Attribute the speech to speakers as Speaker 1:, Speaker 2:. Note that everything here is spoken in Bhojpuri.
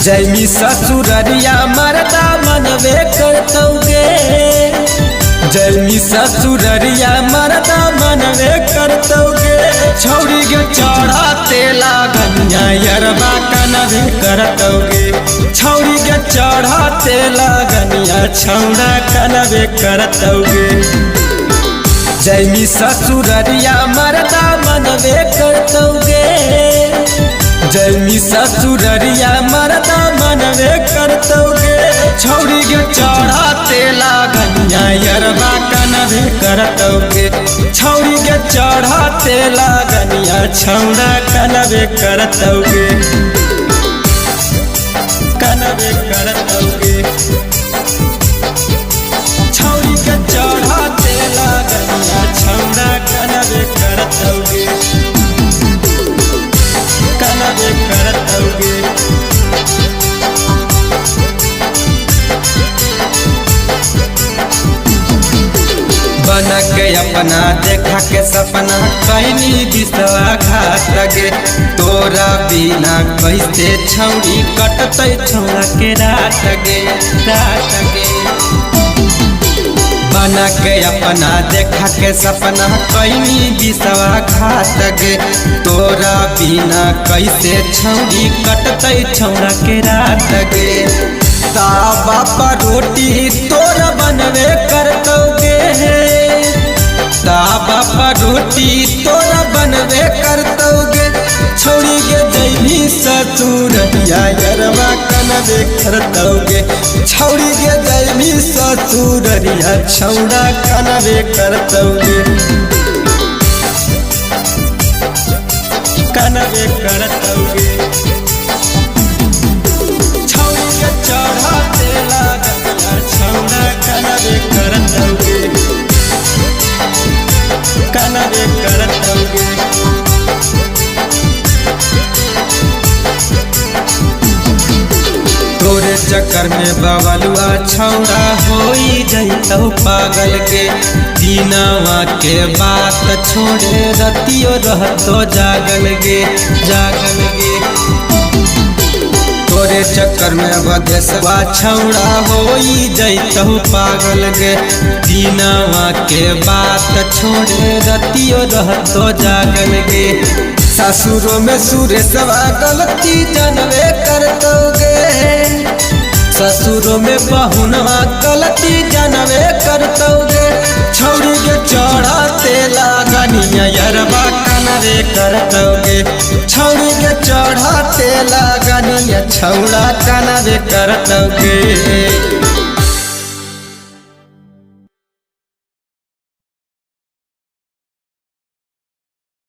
Speaker 1: जैमी ससुररिया मरदा मनवे करतौगे, जैमी ससुररिया मरदा मनवे करतौगे। छौड़ी गे चढ़ाते लागनिया यरबा कनवे करतौगे, छौड़ी गे चढ़ाते लागनिया छौड़ा कनवे करतौगे। जैमी ससुररिया मरदा मनवे करतौगे, जैमी ससुररिया मरदा मनवे करतौगे। छौड़ी गे चढ़ाते लागनिया यरबा कनवे करतौगे, छौड़ी गे चढ़ाते लागनिया छौड़ा कनवे करतौगे, कनवे करतौगे। छौड़ी गे चढ़ाते लागनिया छौड़ा कनवे करतौगे, कनवे करतौगे। बन के अपना देखा के सपना कहनी विश्वासघात गे, तोरा बिना कैसे छौड़ी कटतै छौड़ा के रात गे, रात गे। बन के अपना देखा के सपना कहनी विश्वासघात गे, तोरा बिना कैसे छौड़ी कटतै छौड़ा के रात गे। तावा पर रोटी तोरा बनवे करतौगे, तावा पर रोटी तोरा बनवे करतौगे। छौड़ी गे जैमी ससुररिया यरबा कनवे करतौगे, छौड़ी गे जैमी ससुररिया छौड़ा कनवे करतौगे, कनवे करतौगे। छौड़ी गे चढ़ाते लागनिया छौड़ा कनवे करतौगे, कनवे करतौगे। तोरे चक्कर में बबलुआ छौड़ा होई जैतौ पागल के, दिनवा के बात छोड़े रतियो रहतो जागल गे, जागल गे। तोरे चक्कर में बदेसवा छौड़ा होई जैतौ पागल गे, दिनवा के बात छोड़े रतियो रहतो जागल गे। ससुरों में सुरेशवा गलती जानवे करतौगे, ससुरों में बहुनवा गलती जानवे करतौगे। छौड़ी गे चढ़ाते लागनिया यरबा कनवे करतौगे, छौड़ी गे चढ़ाते लागनिया छौड़ा कनवे करतौगे।